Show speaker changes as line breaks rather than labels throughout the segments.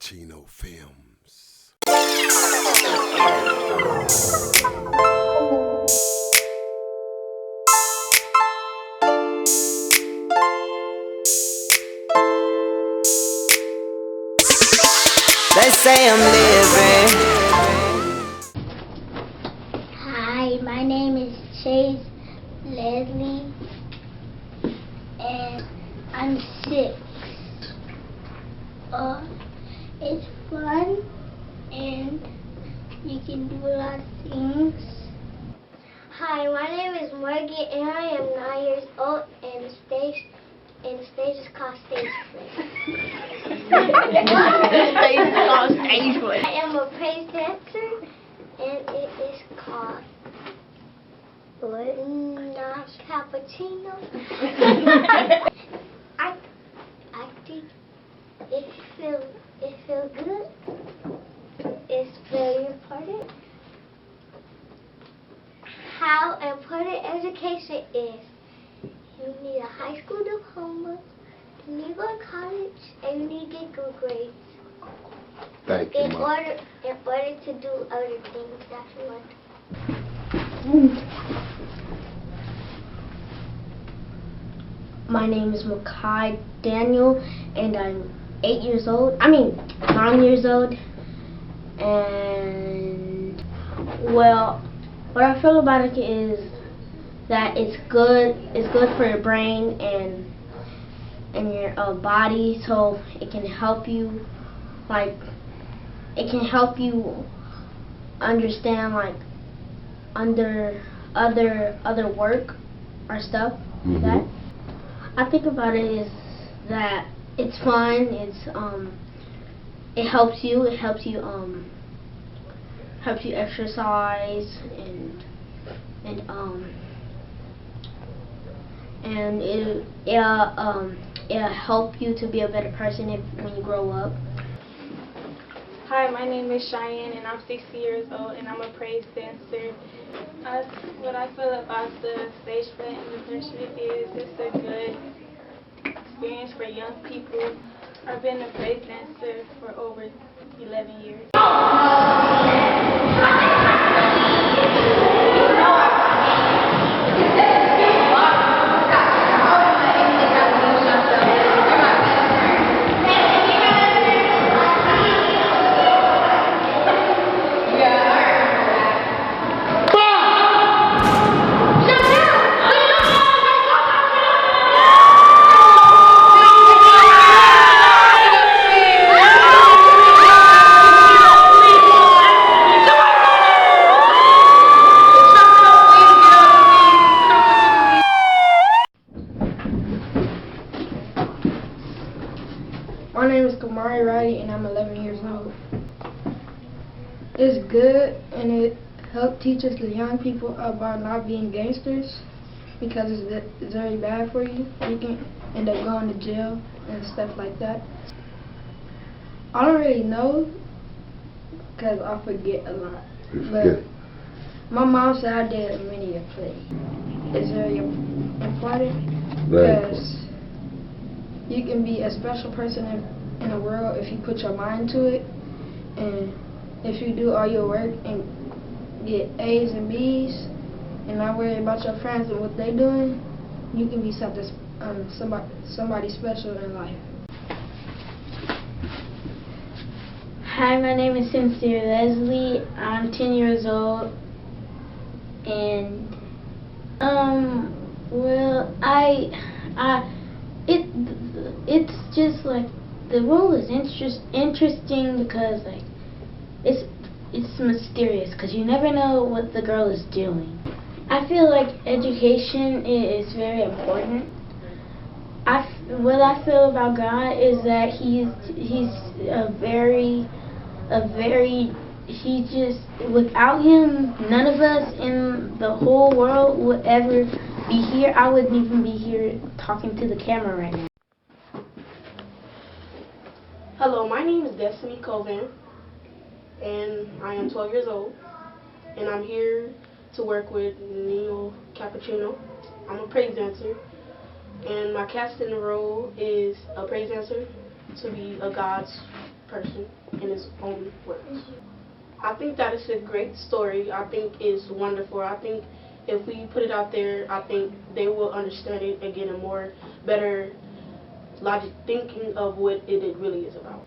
Cappuccino Films.
They say I'm living.
Hi, my name is Chase Leslie, and I'm 6. It's fun, and you can do a lot of things. Hi, my name is Morgan, and I am 9 years old, and the stage is called Stage Play. I am a praise dancer, and it is called not Cappuccino. I think it feels good. It's very important. How important education is. You need a high school diploma, you need to go to college, and you need to get good grades.
Thank you,
In
Mom.
order to do other things that you want.
My name is Makai Daniel, and I'm 9 years old. And well, what I feel about it is that it's good for your brain and your body, so it can help you understand under other work or stuff like that. I think about it is that it's fun. It helps you exercise and it'll help you to be a better person when you grow up.
Hi, my name is Cheyenne, and I'm 60 years old, and I'm a praise dancer. What I feel about the stage play membership is it's a good experience for young people. I've been a praise dancer for over 11 years.
My name is Kamari Roddy, and I'm 11 years old. It's good, and it helps teach us the young people about not being gangsters, because it's very bad for you. You can end up going to jail and stuff like that. I don't really know, because I forget a lot. But my mom said I did a mini play. It's very important, because you can be a special person in the world if you put your mind to it, and if you do all your work and get A's and B's and not worry about your friends and what they're doing, you can be somebody special in life.
Hi, my name is Sincere Leslie. I'm 10 years old, and well, it's just like the role is interesting because it's mysterious because you never know what the girl is doing. I feel like education is very important. What I feel about God is that he's without him, none of us in the whole world would ever be here. I wouldn't even be here talking to the camera right now.
Hello, my name is Destiny Covan, and I am 12 years old, and I'm here to work with NINO Cappuccino. I'm a praise dancer, and my casting role is a praise dancer to be a God's person in his own words. I think that it's a great story. I think it's wonderful. I think if we put it out there, I think they will understand it and get a more better logic thinking of what it really is about.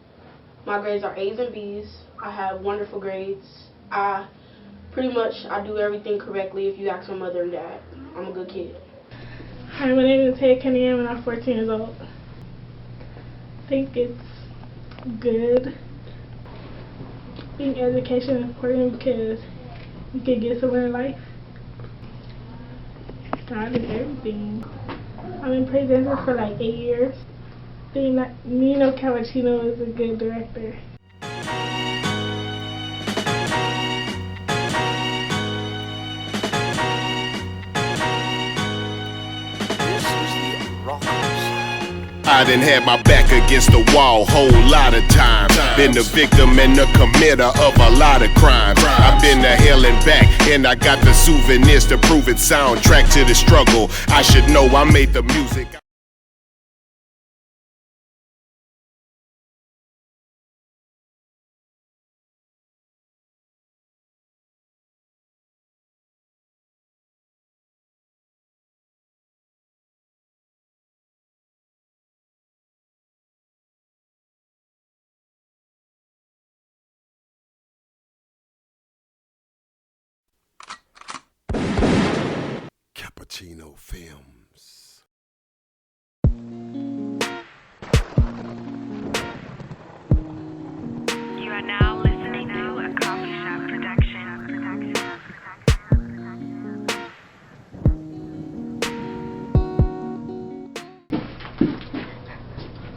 My grades are A's and B's. I have wonderful grades. I do everything correctly if you ask my mother and dad. I'm a good kid.
Hi, my name is Ted Cunningham and I'm 14 years old. I think it's good. I think education is important because you can get somewhere in life. God is everything. I've been praise dancer for like 8 years. I think that NINO Cappuccino is a good director.
I done had my back against the wall whole lot of times. Been the victim and the committer of a lot of crimes. I've been to hell and back, and I got the souvenirs to prove it. Soundtrack to the struggle. I should know I made the music. Cappuccino Films.
You are now listening to a coffee shop production.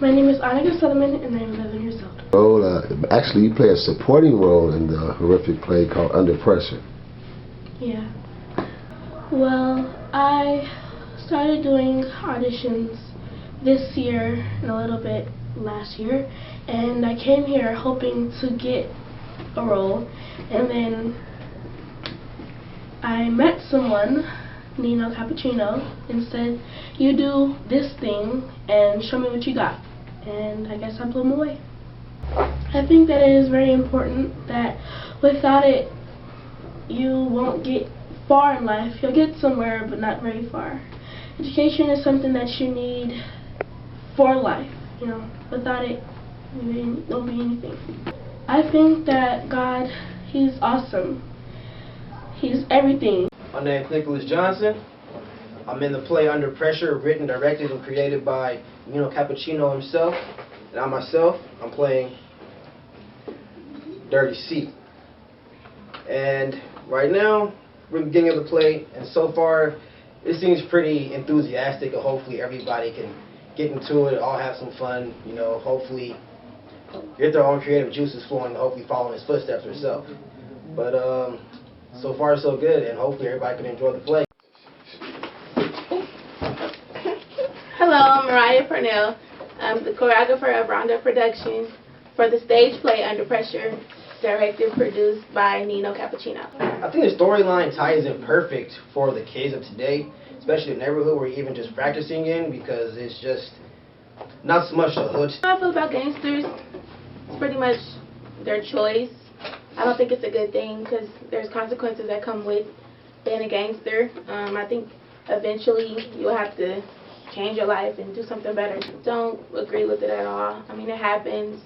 My name is Annika Solomon and I'm 11 years old.
Actually, you play a supporting role in the horrific play called Under Pressure.
Yeah. Well, I started doing auditions this year and a little bit last year, and I came here hoping to get a role, and then I met someone, NINO Cappuccino, and said, you do this thing and show me what you got, and I guess I blew him away. I think that it is very important that without it, you won't get far in life. You'll get somewhere, but not very far. Education is something that you need for life. You know, without it, you won't be anything. I think that God, He's awesome. He's everything.
My name is Nicholas Johnson. I'm in the play Under Pressure, written, directed, and created by NINO Cappuccino himself. And I myself, I'm playing Dirty C. And right now, we're beginning of the play, and so far, it seems pretty enthusiastic, and hopefully everybody can get into it, all have some fun, you know, hopefully get their own creative juices flowing, and hopefully follow in his footsteps herself. But so far so good, and hopefully everybody can enjoy the play.
Hello, I'm Mariah Purnell. I'm the choreographer of Roundup Productions for the stage play Under Pressure, directed, produced by NINO Cappuccino.
I think the storyline ties in perfect for the kids of today, especially the neighborhood we're even just practicing in, because it's just not so much the hood.
How I feel about gangsters, it's pretty much their choice. I don't think it's a good thing because there's consequences that come with being a gangster. I think eventually you'll have to change your life and do something better. Don't agree with it at all. I mean, it happens.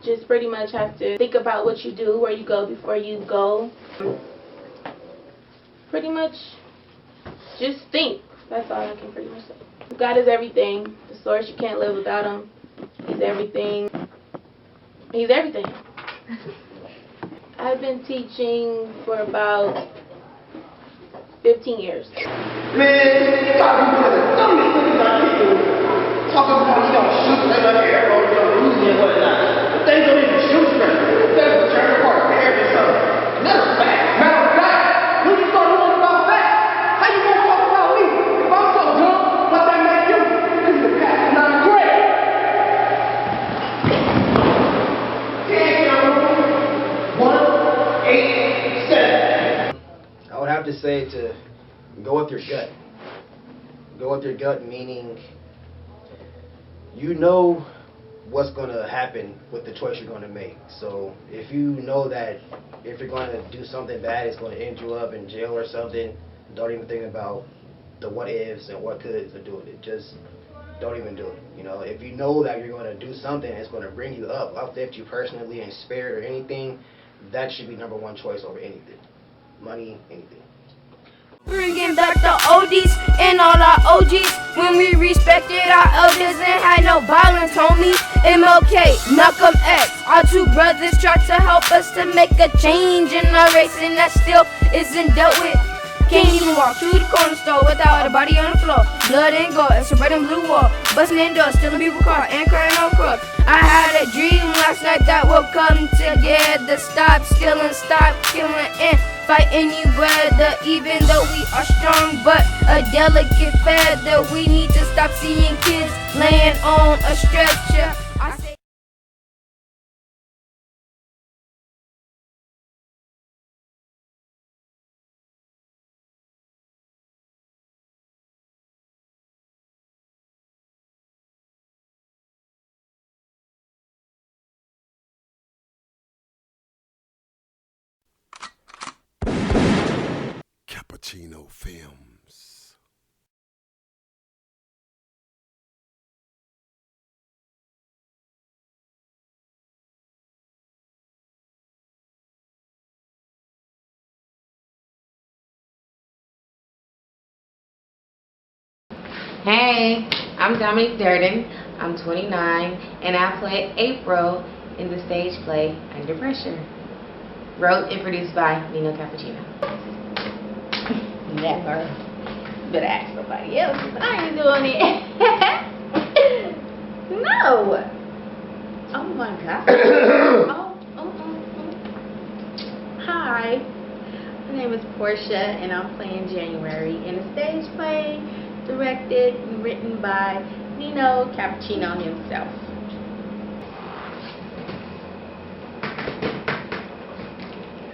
Just pretty much have to think about what you do, where you go before you go. Pretty much just think. That's all I can pretty much say. God is everything. The source, you can't live without Him. He's everything. He's everything. I've been teaching for about 15 years.
Man, you gotta be one of the dumbest things I can do. Talking about you don't shoot, they got your arrow, you don't lose it, whatnot. But they don't even shoot straight. They will turn apart, hair or something. That's a fact. Matter of fact, when you start talking about facts, how you gonna talk about me? If I'm so dumb, what that make you? Because you're passing 9th grade. Yeah, 1, 8, 7.
I would have to say to go with your gut. Go with your gut, meaning you know what's going to happen with the choice you're going to make. So if you know that if you're going to do something bad, it's going to end you up in jail or something, don't even think about the what ifs and what coulds of doing it. Just don't even do it. You know, if you know that you're going to do something that's going to bring you up, uplift you personally in spirit or anything, that should be number one choice over anything. Money, anything.
Bringing back the oldies and all our OGs when we respected our elders and had no violence, homie. MLK, Malcolm X, our two brothers tried to help us to make a change in our race, and that still isn't dealt with. Can't even walk through the corner store without a body on the floor. Blood and gore, it's a red and blue wall. Busting in doors, stealing people's cars, and crying on crooks. I had a dream last night that we'll come together. Stop stealing, stop killing, and fighting you, brother. Even though we are strong, but a delicate feather. We need to stop seeing kids laying on a stretcher. I say
Cappuccino Films.
Hey, I'm Dominique Durden. I'm 29, and I play April in the stage play Under Pressure. Wrote and produced by NINO Cappuccino. Never. Better ask somebody else. I ain't doing it. No. Oh my God. Hi. My name is Portia, and I'm playing January in a stage play directed and written by NINO Cappuccino himself.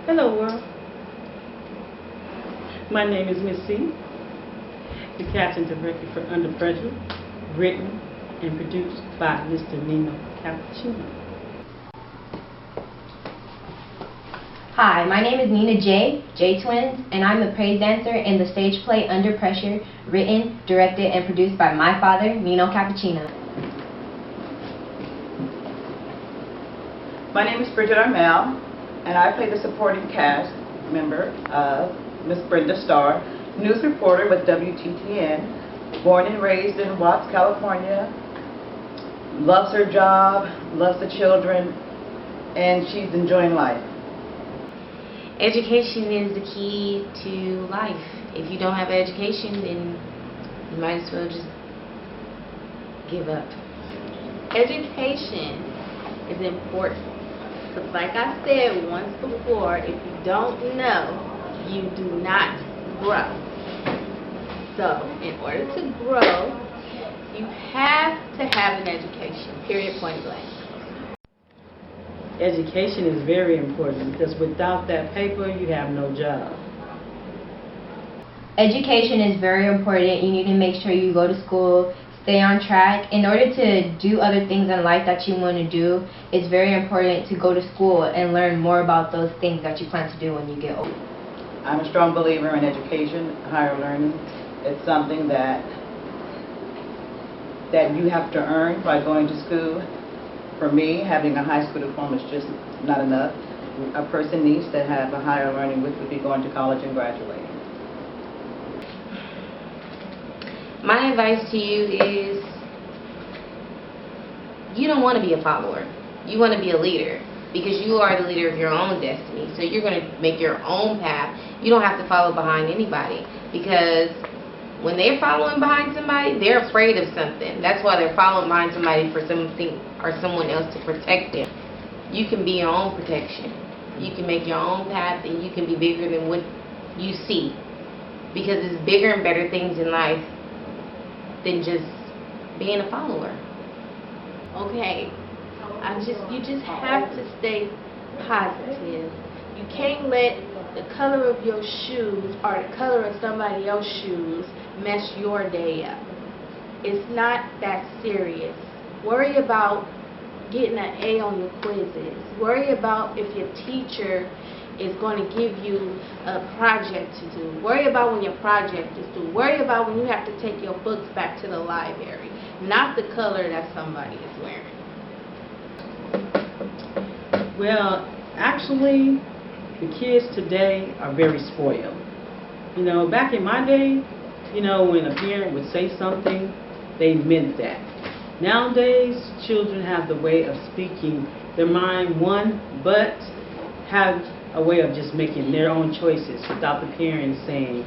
Hello world. My name is Miss C, the casting director for Under Pressure, written and produced by Mr. NINO Cappuccino.
Hi, my name is Nina J Twins, and I'm the praise dancer in the stage play Under Pressure, written, directed, and produced by my father, NINO Cappuccino.
My name is Bridget Armel, and I play the supporting cast member of Miss Brenda Starr, news reporter with WTTN, born and raised in Watts, California, loves her job, loves the children, and she's enjoying life.
Education is the key to life. If you don't have education, then you might as well just give up.
Education is important. Because like I said once before, if you don't know, you do not grow. So, in order to grow, you have to have an education, period, point blank.
Education is very important because without that paper, you have no job.
Education is very important. You need to make sure you go to school, stay on track. In order to do other things in life that you want to do, it's very important to go to school and learn more about those things that you plan to do when you get older.
I'm a strong believer in education, higher learning. It's something that you have to earn by going to school. For me, having a high school diploma is just not enough. A person needs to have a higher learning, which would be going to college and graduating.
My advice to you is you don't want to be a follower. You want to be a leader because you are the leader of your own destiny. So you're going to make your own path. You don't have to follow behind anybody because when they're following behind somebody, they're afraid of something. That's why they're following behind somebody for something or someone else to protect them. You can be your own protection. You can make your own path and you can be bigger than what you see because it's bigger and better things in life than just being a follower.
Okay, you just have to stay positive. You can't let the color of your shoes or the color of somebody else's shoes mess your day up. It's not that serious. Worry about getting an A on your quizzes. Worry about if your teacher is going to give you a project to do. Worry about when your project is due. Worry about when you have to take your books back to the library, not the color that somebody is wearing.
Well, actually, the kids today are very spoiled. You know, back in my day, you know, when a parent would say something, they meant that. Nowadays, children have the way of speaking their mind, but have a way of just making their own choices without the parents saying,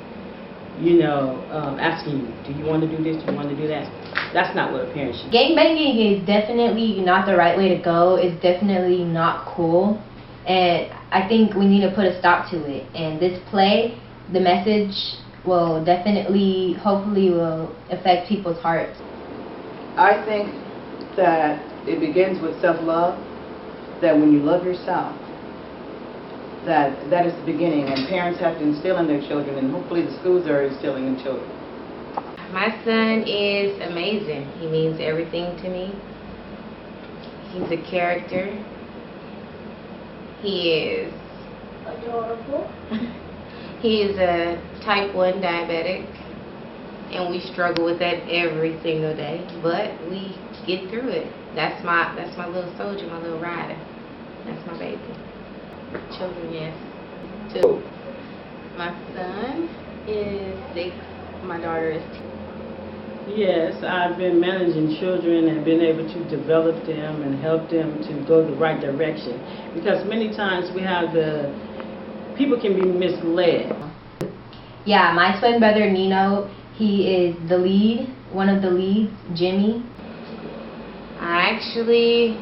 you know, asking you, do you want to do this, do you want to do that? That's not what a parent should do.
Gangbanging is definitely not the right way to go. It's definitely not cool. And I think we need to put a stop to it. And this play, the message will definitely, hopefully, will affect people's hearts.
I think that it begins with self-love, that when you love yourself, that is the beginning, and parents have to instill in their children, and hopefully the schools are instilling in children.
My son is amazing. He means everything to me. He's a character. He is
adorable.
He is a type 1 diabetic, and we struggle with that every single day, but we get through it. That's my little soldier, my little rider. That's my baby. Children, yes. 2.
My son is 6. My daughter is 2.
Yes, I've been managing children and been able to develop them and help them to go the right direction. Because many times we have people can be misled.
Yeah, my twin brother Nino, he is the lead, one of the leads, Jimmy.
I actually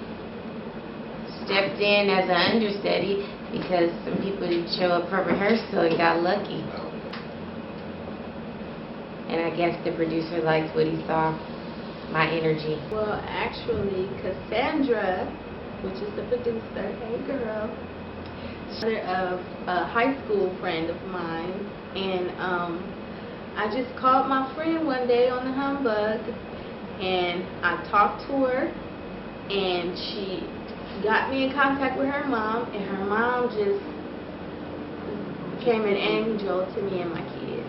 stepped in as an understudy because some people didn't show up for rehearsal and got lucky. And I guess the producer liked what he saw, my energy.
Well, actually, Cassandra, which is the producer, hey girl, mother of a high school friend of mine, and I just called my friend one day on the humbug, and I talked to her, and she got me in contact with her mom, and her mom just became an angel to me and my kids.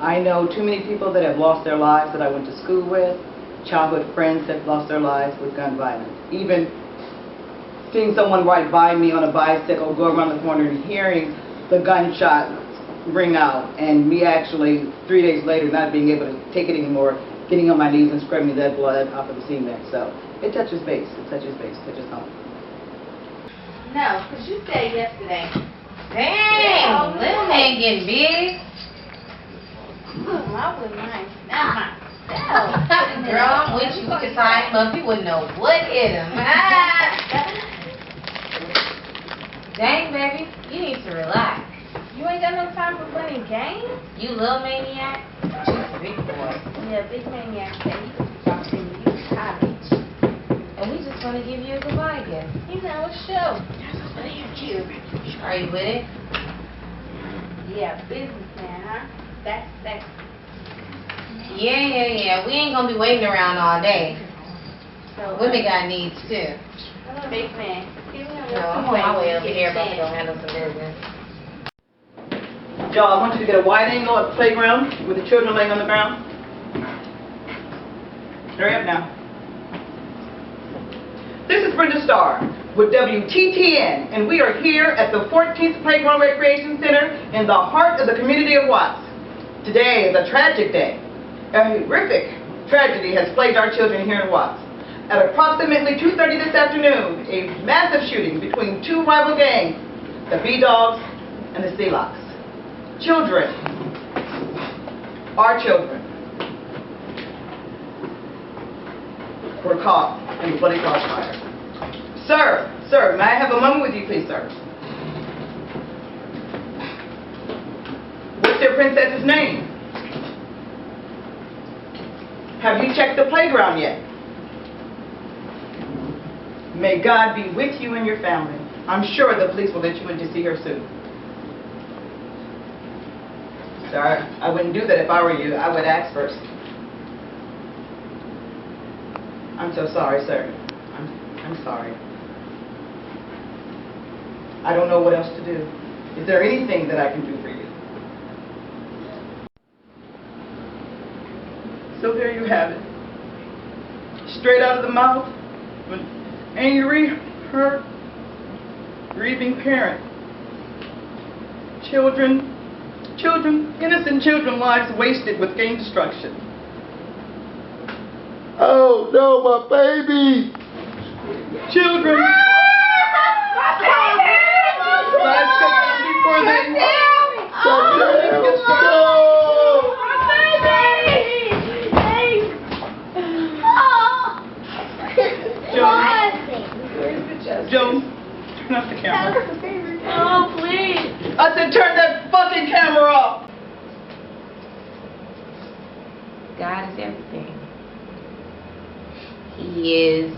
I know too many people that have lost their lives that I went to school with, childhood friends that lost their lives with gun violence. Even seeing someone ride by me on a bicycle, go around the corner and hearing the gunshot ring out, and me actually 3 days later not being able to take it anymore, getting on my knees and scrubbing that blood off of the scene there. So it touches base, it touches home.
No, because you said yesterday, dang, little man getting big.
I was nice. That's myself.
Girl, I'm with you. We could tie him up. He wouldn't know what hit him. Dang, baby, you need to relax.
You ain't got no time for fun and games?
You little maniac? She's a big boy.
Yeah, big maniac said he was talking to you college.
And we just want to give you a goodbye gift.
You know, a show. That's what they're children.
Are you with it?
Yeah, businessman, huh? That's sexy.
Yeah. We ain't gonna be waiting around all day.
So,
women got needs too.
Big man.
No, I'm on my way over here about to go handle some business.
Y'all, I want you to get a wide angle at the playground with the children laying on the ground. Hurry up now. This is Brenda Starr with WTTN, and we are here at the 14th Playground Recreation Center in the heart of the community of Watts. Today is a tragic day. A horrific tragedy has plagued our children here in Watts. At approximately 2:30 this afternoon, a massive shooting between two rival gangs, the B-Dogs and the STEELE. Children, our children, were caught in the bloody crossfire. Sir, may I have a moment with you, please, sir? What's your princess's name? Have you checked the playground yet? May God be with you and your family. I'm sure the police will let you in to see her soon. Sir, I wouldn't do that if I were you. I would ask first. I'm so sorry, sir. I'm sorry. I don't know what else to do. Is there anything that I can do for you? So there you have it. Straight out of the mouth of an angry, hurt, grieving parent. Innocent children lives wasted with gang destruction.
Oh no, my baby!
Children! Lives cut down before they... Joan, turn off the camera.
Oh, please.
I said turn that fucking camera off!
God is everything. He is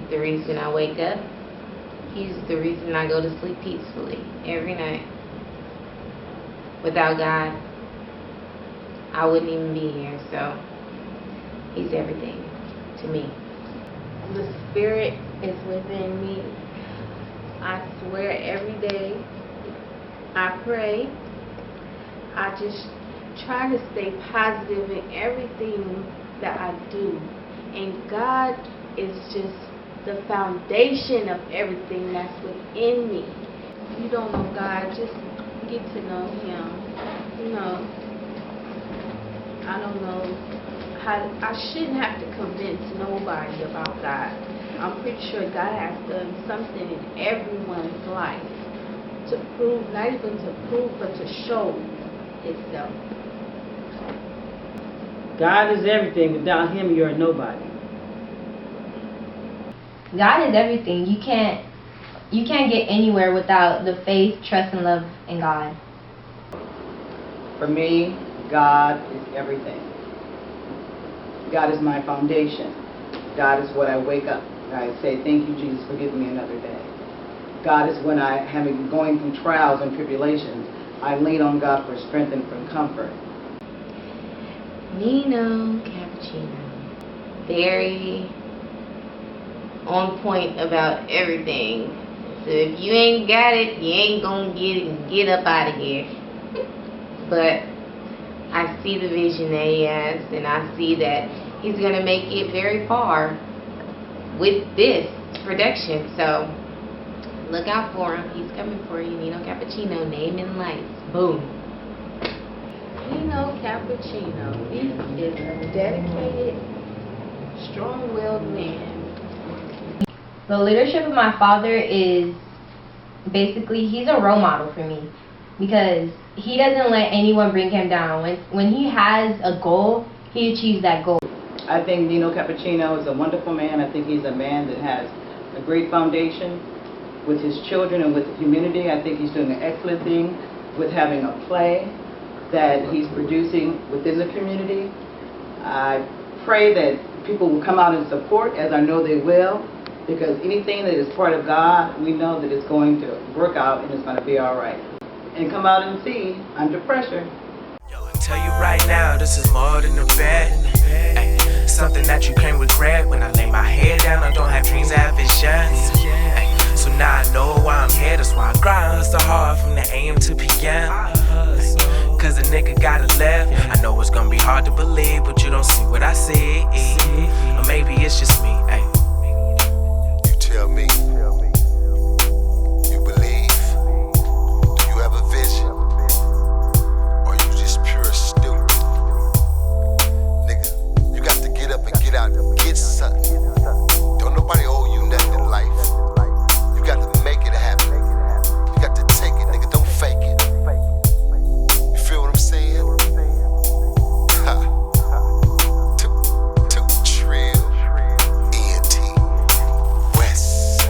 the reason I wake up. He's the reason I go to sleep peacefully every night. Without God, I wouldn't even be here, so He's everything to me.
The Spirit is within me. I swear every day I pray. I just try to stay positive in everything that I do. And God is just the foundation of everything that's within me. If you don't know God, just get to know Him. You know, I don't know how, I shouldn't have to convince nobody about God. I'm pretty sure God has done something in everyone's life to prove, not even to prove, but to show itself.
God is everything. Without Him, you're nobody.
God is everything. You can't get anywhere without the faith, trust, and love in God.
For me, God is everything. God is my foundation. God is what I wake up. I say, thank you, Jesus, for giving me another day. God is when I am going through trials and tribulations. I lean on God for strength and for comfort.
NINO Cappuccino. Very on point about everything. So if you ain't got it, you ain't gonna get it and get up out of here. But I see the vision that He has, and I see that He's gonna make it very far with this production. So look out for Him. He's coming for you. NINO Cappuccino, name and lights. Boom.
NINO Cappuccino. He is a dedicated, strong-willed man.
The leadership of my father is basically, he's a role model for me because he doesn't let anyone bring him down. When he has a goal, he achieves that goal.
I think NINO Cappuccino is a wonderful man. I think he's a man that has a great foundation with his children and with the community. I think he's doing an excellent thing with having a play that he's producing within the community. I pray that people will come out and support, as I know they will, because anything that is part of God, we know that it's going to work out and it's going to be all right. And come out and see Under Pressure.
Yo, I tell you right now, this is more than a bet. Ay, something that you can't regret. When I lay my head down, I don't have dreams, I have visions. Ay, so now I know why I'm here, that's why I grind so hard from the AM to PM. Cause a nigga gotta live. I know it's gonna be hard to believe, but you don't see what I see. Or maybe it's just me. Ay.
You tell me. You believe? Do you have a vision? Or you just pure stupid? Nigga, you got to get up and get out and get something. Don't nobody owe you nothing in life. You got to make it happen. You got to take it, nigga. Don't fake it. You feel what I'm saying? Ha. 2 trill. ENT. West.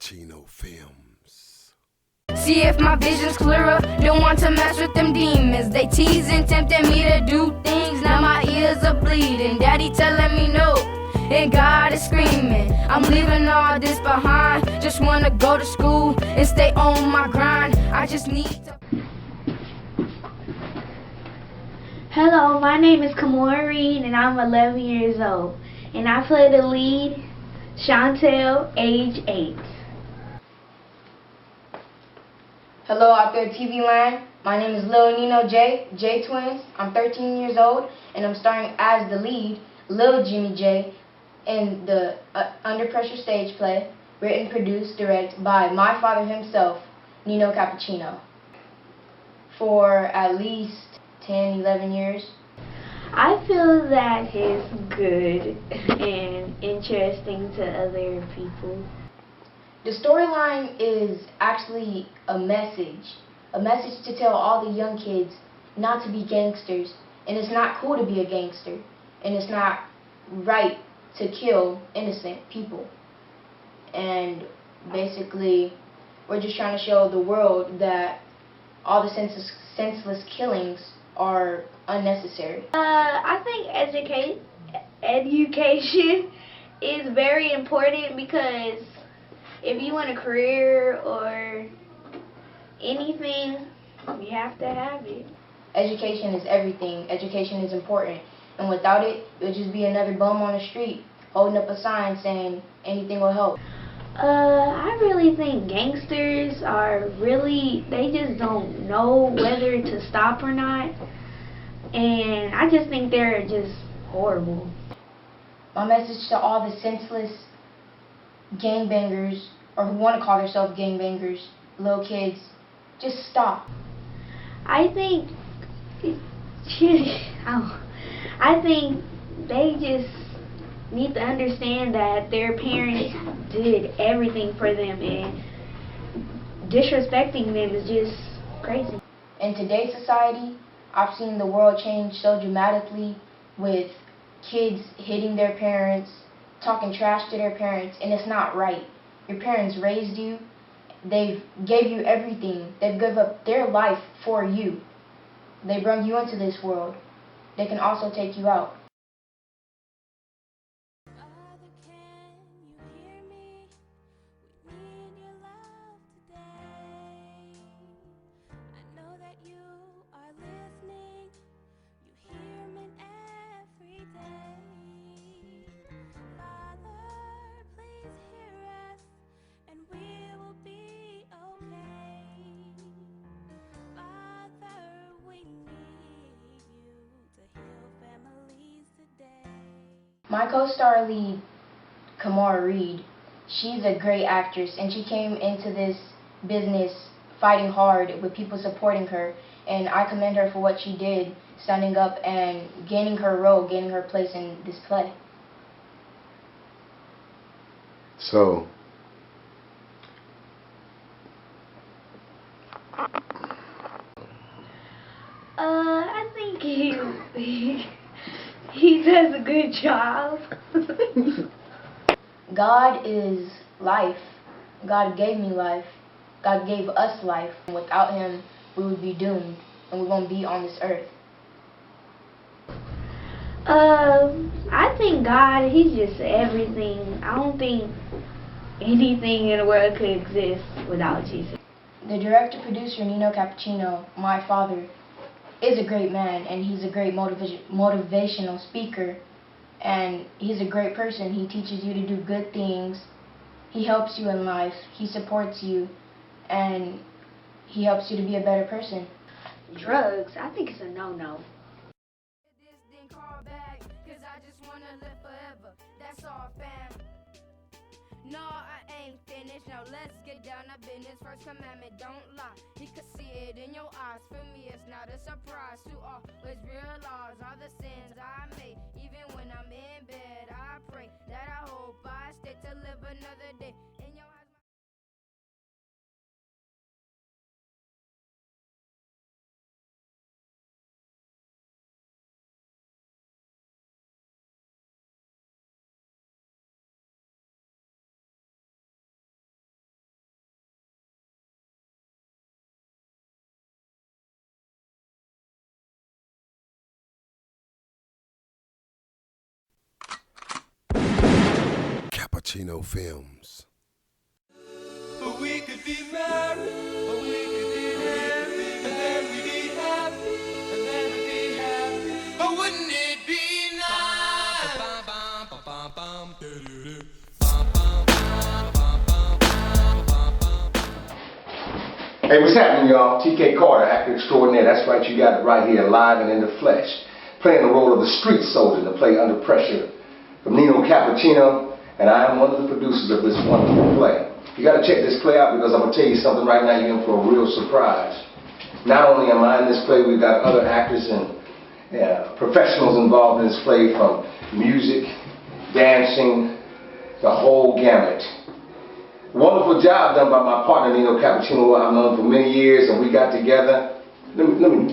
Cappuccino Films.
See if my vision's clearer. Don't want to mess with them demons. They teasing, tempting me to do things. Now my ears are bleeding. Daddy telling me no, and God is screaming. I'm leaving all this behind. Just wanna go to school and stay on my grind. I just need to.
Hello, my name is Kamora Reed and I'm 11 years old. And I play the lead, Chantel, age 8.
Hello out there TV land, my name is Lil Nino J Twins. I'm 13 years old and I'm starring as the lead, Lil Jimmy J, in the Under Pressure stage play, written, produced, directed by my father himself, Nino Cappuccino. For at least 10, 11 years.
I feel that he's good and interesting to other people.
The storyline is actually a message to tell all the young kids not to be gangsters, and it's not cool to be a gangster, and it's not right to kill innocent people. And basically, we're just trying to show the world that all the senseless killings are unnecessary.
I think education is very important because if you want a career or anything, you have to have it.
Education is everything. Education is important. And without it, you'll just be another bum on the street holding up a sign saying anything will help.
I really think gangsters are they just don't know whether to stop or not. And I just think they're just horrible.
My message to all the senseless gangbangers, or who want to call themselves gangbangers, little kids, just stop.
I think they just need to understand that their parents did everything for them, and disrespecting them is just crazy.
In today's society, I've seen the world change so dramatically with kids hitting their parents, talking trash to their parents, and it's not right. Your parents raised you, they've gave you everything, they've given up their life for you. They brought you into this world. They can also take you out. My co-star lead, Kamora Reed, she's a great actress, and she came into this business fighting hard with people supporting her, and I commend her for what she did, standing up and gaining her role, gaining her place in this play.
So,
I think he does a good job.
God is life. God gave me life. God gave us life. And without him, we would be doomed, and we won't be on this earth.
I think God, he's just everything. I don't think anything in the world could exist without Jesus.
The director-producer, Nino Cappuccino, my father, is a great man, and he's a great motivational speaker, and he's a great person. He teaches you to do good things. He helps you in life. He supports you, and he helps you to be a better person.
Drugs, I think it's a no-no.
No, I ain't finished. Now let's get down to business. First commandment, don't lie. He could see it in your eyes. For me, it's not a surprise to always realize all the sins I made. Even when I'm in bed, I pray that I hope I stay to live another day. In your
Cappuccino Films.
We could be married, we could be happy, and then we'd be happy, and then we'd be happy. But wouldn't it be nice?
Hey, what's happening, y'all? TK Carter, actor extraordinaire. That's right, you got it right here, live and in the flesh. Playing the role of a street soldier to play Under Pressure from NINO Cappuccino, and I am one of the producers of this wonderful play. You got to check this play out because I'm going to tell you something right now. You're in for a real surprise. Not only am I in this play, we've got other actors and professionals involved in this play, from music, dancing, the whole gamut. Wonderful job done by my partner NINO Cappuccino, who I've known for many years, and we got together. Let me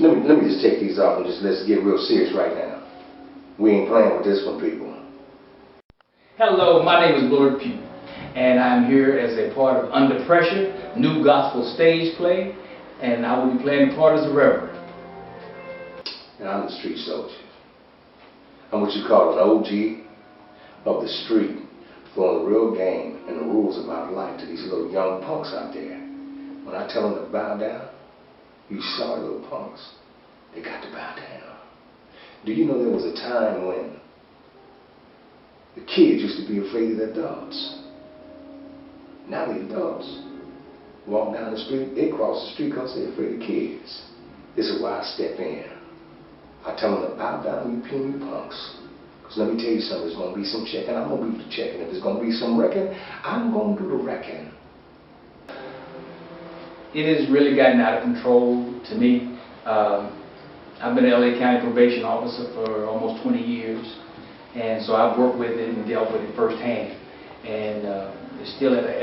just take these off and let's get real serious right now. We ain't playing with this one, people.
Hello, my name is Lord Pugh, and I'm here as a part of Under Pressure, new gospel stage play, and I will be playing the part as a reverend.
And I'm the street soldier. I'm what you call an OG of the street, throwing the real game and the rules about life to these little young punks out there. When I tell them to bow down, you sorry little punks, they got to bow down. Do you know there was a time when the kids used to be afraid of the adults? Now the adults walk down the street, they cross the street because they're afraid of kids. This is why I step in. I tell them to bow down, you puny punks. Because let me tell you something, there's going to be some checking, I'm going to do the checking. If there's going to be some wrecking, I'm going to do the wrecking.
It has really gotten out of control to me. I've been an LA County probation officer for almost 20 years, and so I've worked with it and dealt with it firsthand. And it's still at an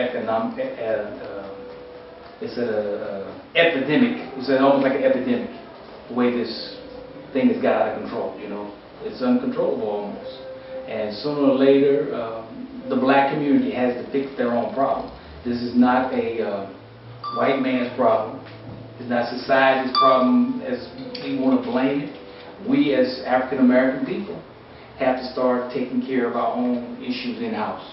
epidemic. It's almost like an epidemic, the way this thing has got out of control, you know. It's uncontrollable almost. And sooner or later, the black community has to fix their own problem. This is not a white man's problem. It's not society's problem as we want to blame it. We as African American people have to start taking care of our own issues in-house.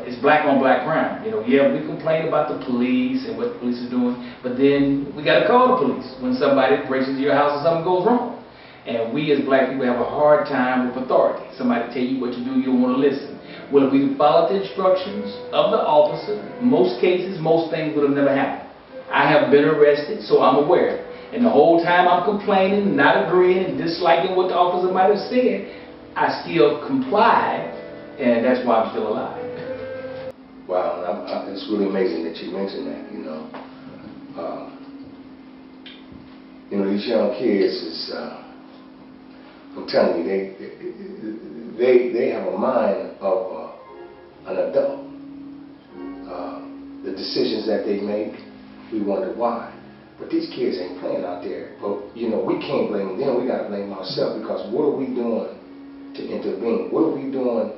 It's black on black crime. You know, yeah, we complain about the police and what the police are doing, but then we got to call the police when somebody breaks into your house and something goes wrong. And we as black people have a hard time with authority. Somebody tell you what to do, you don't want to listen. Well, if we follow the instructions of the officer, most cases, most things would have never happened. I have been arrested, so I'm aware. And the whole time I'm complaining, not agreeing, and disliking what the officer might have said, I still complied, and that's why I'm still alive.
Wow, it's really amazing that you mentioned that, you know. These young kids is, I'm telling you, they have a mind of an adult. The decisions that they make, we wonder why. But these kids ain't playing out there. But, you know, we can't blame them. We got to blame ourselves, because what are we doing to intervene? What are we doing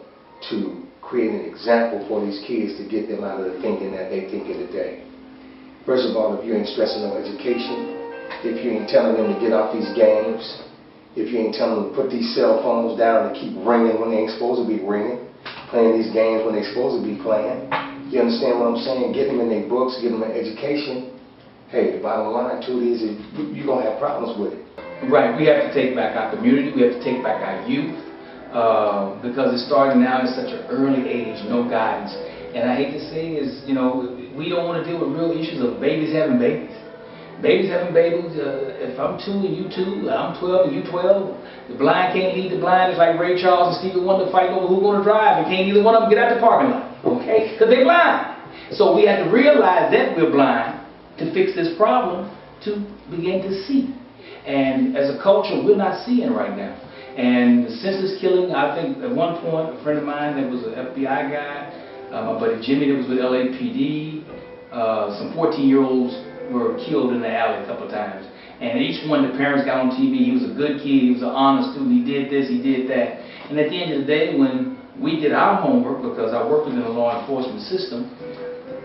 to create an example for these kids to get them out of the thinking that they think in today? First of all, if you ain't stressing on education, if you ain't telling them to get off these games, if you ain't telling them to put these cell phones down and keep ringing when they ain't supposed to be ringing, playing these games when they're supposed to be playing, you understand what I'm saying? Get them in their books, get them an education. Hey, the bottom line to it is you're going to have problems with it.
Right, we have to take back our community, we have to take back our youth, because it's starting now at such an early age, no guidance. And I hate to say is, you know, we don't want to deal with real issues of babies having babies. Babies having babies, if I'm 2 and you 2, I'm 12 and you 12, the blind can't lead the blind. It's like Ray Charles and Stevie Wonder fighting over who's going to drive, and can't either one of them get out the parking lot, okay? Because they're blind. So we have to realize that we're blind to fix this problem, to begin to see. And as a culture, we're not seeing right now. And the senseless killing, I think at one point, a friend of mine that was an FBI guy, my buddy Jimmy that was with LAPD, some 14-year-olds were killed in the alley a couple of times. And each one, the parents got on TV, he was a good kid, he was an honest student, he did this, he did that. And at the end of the day, when we did our homework, because I worked within the law enforcement system,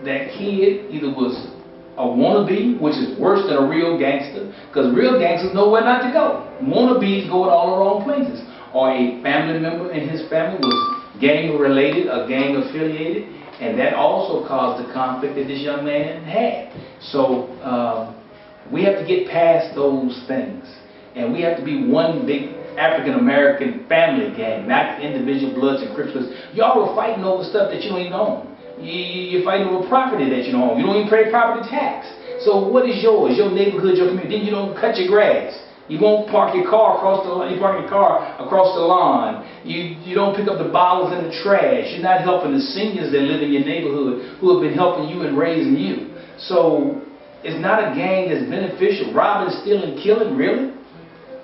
that kid either was a wannabe, which is worse than a real gangster, because real gangsters know where not to go. Wannabes go in all the wrong places. Or a family member and his family was gang related or gang affiliated, and that also caused the conflict that this young man had. So we have to get past those things, and we have to be one big African-American family gang, not individual Bloods and Crips. Y'all are fighting over stuff that you don't even own. You're fighting over property that you don't own. You don't even pay property tax. So what is yours? Your neighborhood, your community. Then you don't cut your grass. You won't park your car across the lawn. You park your car across the lawn. You don't pick up the bottles and the trash. You're not helping the seniors that live in your neighborhood who have been helping you and raising you. So it's not a gang that's beneficial. Robbing, stealing, killing, really?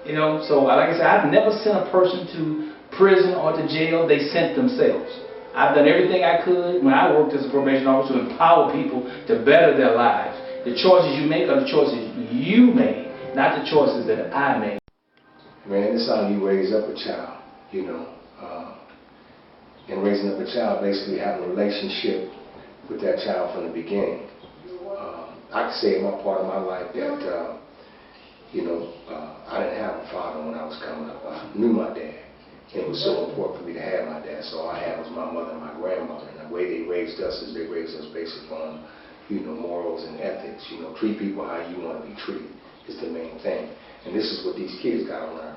You know, so like I said, I've never sent a person to prison or to jail. They sent themselves. I've done everything I could when I worked as a probation officer to empower people to better their lives. The choices you make are the choices you made, not the choices that I made.
Man, it's how you raise up a child, you know. And raising up a child, basically having a relationship with that child from the beginning. I can say in my part of my life that I didn't have a father when I was coming up. I knew my dad. It was so important for me to have my dad. So all I had was my mother and my grandmother. And the way they raised us is they raised us based upon, morals and ethics. Treat people how you want to be treated is the main thing. And this is what these kids got to learn.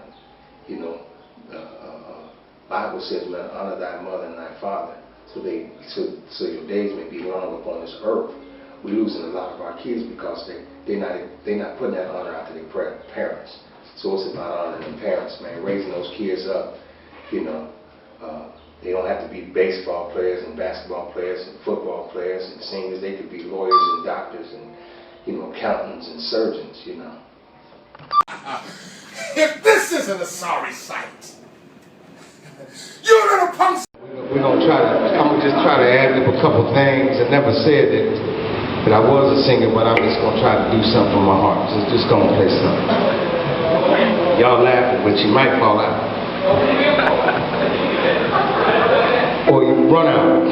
Bible says, man, honor thy mother and thy father, so your days may be long upon this earth. We're losing a lot of our kids because they're not putting that honor out to their parents. So it's about honoring their parents, man, raising those kids up. They don't have to be baseball players and basketball players and football players and singers. They could be lawyers and doctors and accountants and surgeons.
If this isn't a sorry sight, you little punks.
I'm gonna just try to add up a couple things. I never said that I was a singer, but I'm just gonna try to do something from my heart. Just gonna play something. Y'all laughing, but you might fall out. Or you run out.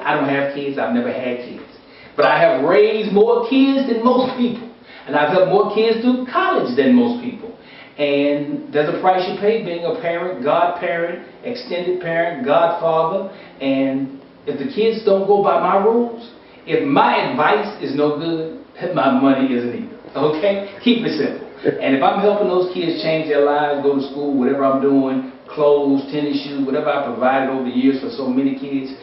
I don't have kids. I've never had kids. But I have raised more kids than most people. And I've helped more kids through college than most people. And there's a price you pay being a parent, godparent, extended parent, godfather. And if the kids don't go by my rules, if my advice is no good, my money isn't either. Okay? Keep it simple. And if I'm helping those kids change their lives, go to school, whatever I'm doing, clothes, tennis shoes, whatever I provided over the years for so many kids,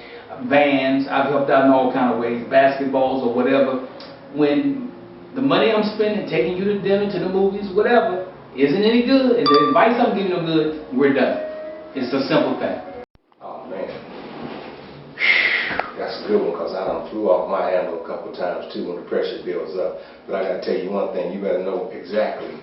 vans, I've helped out in all kind of ways, basketballs or whatever. When the money I'm spending, taking you to dinner, to the movies, whatever, isn't any good, and the advice I'm giving you no good, we're done. It's a simple thing.
Oh man, that's a good one, because I done flew off my handle a couple times too when the pressure builds up. But I gotta tell you one thing, you better know exactly.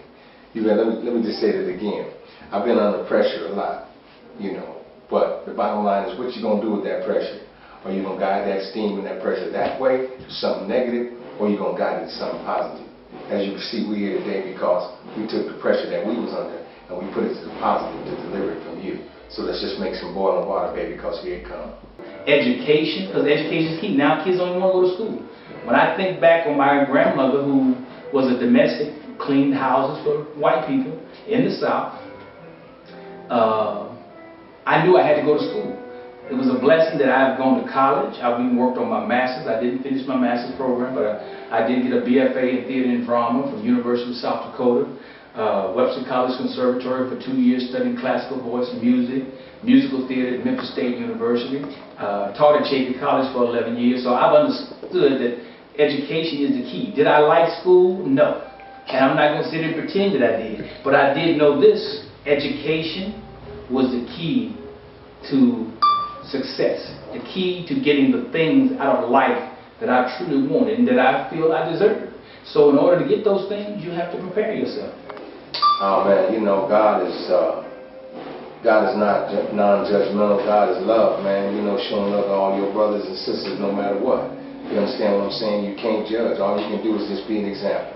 Let me just say that again. I've been under pressure a lot, you know, but the bottom line is what you gonna do with that pressure? Are you gonna guide that steam and that pressure that way to something negative, or you gonna guide it to something positive? As you can see, we're here today because we took the pressure that we was under and we put it to the positive to deliver it from you. So let's just make some boiling water, baby, because here it comes.
Education, because education is key. Now kids don't even want to go to school. When I think back on my grandmother, who was a domestic, cleaned houses for white people in the South, I knew I had to go to school. It was a blessing that I've gone to college. I've even worked on my master's. I didn't finish my master's program, but I did get a BFA in theater and drama from University of South Dakota. Webster College Conservatory for 2 years studying classical voice and music, musical theater at Memphis State University. Taught at Chapin College for 11 years, so I've understood that education is the key. Did I like school? No. And I'm not going to sit here and pretend that I did. But I did know this: education was the key to success, the key to getting the things out of life that I truly wanted and that I feel I deserve. So in order to get those things, you have to prepare yourself.
Oh man, you know, God is not non-judgmental. God is love, man. You know, showing love to all your brothers and sisters no matter what. You understand what I'm saying? You can't judge. All you can do is just be an example.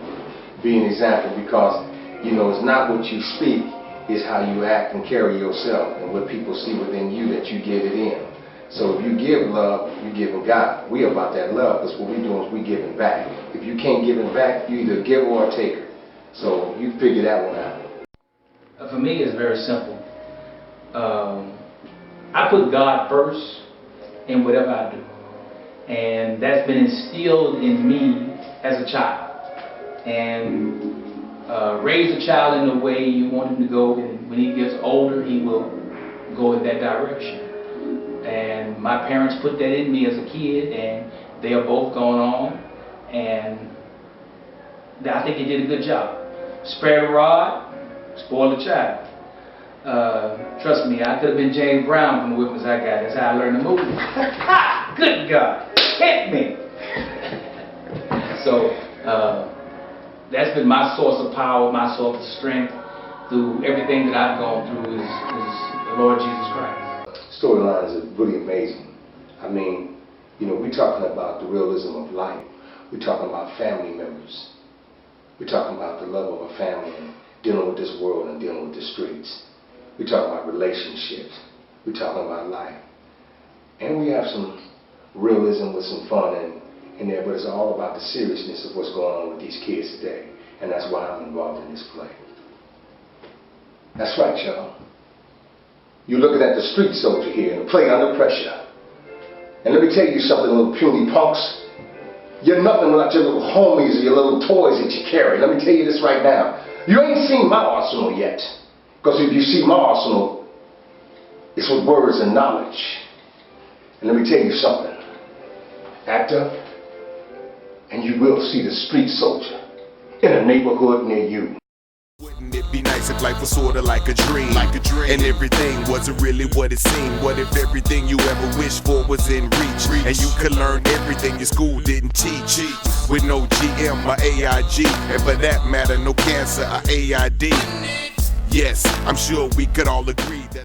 Be an example, because, you know, it's not what you speak, it's how you act and carry yourself and what people see within you that you give it in. So if you give love, you giving God. We about that love, because what we doing is we giving back. If you can't give it back, you either give or a taker. So you figure that one out.
For me, it's very simple. I put God first in whatever I do. And that's been instilled in me as a child. And raise a child in the way you want him to go, and when he gets older, he will go in that direction. And my parents put that in me as a kid, and they are both gone on, and I think they did a good job. Spare the rod, spoil the child. Trust me, I could have been James Brown from the whippings I got. That's how I learned the movie. Good God, hit me. So that's been my source of power, my source of strength through everything that I've gone through is the Lord Jesus Christ.
Storylines are really amazing. I mean, you know, we're talking about the realism of life. We're talking about family members. We're talking about the love of a family and dealing with this world and dealing with the streets. We're talking about relationships. We're talking about life. And we have some realism with some fun in there, but it's all about the seriousness of what's going on with these kids today. And that's why I'm involved in this play. That's right, y'all. You're looking at the street soldier here in the play Under Pressure. And let me tell you something, little puny punks. You're nothing without your little homies or your little toys that you carry. Let me tell you this right now. You ain't seen my arsenal yet. Because if you see my arsenal, it's with words and knowledge. And let me tell you something. Act up, and you will see the street soldier in a neighborhood near you.
Wouldn't it be nice if life was sorta like a dream? And everything wasn't really what it seemed. What if everything you ever wished for was in reach? And you could learn everything your school didn't teach. With no GM or AIG, and for that matter, no cancer or AID. Yes, I'm sure we could all agree that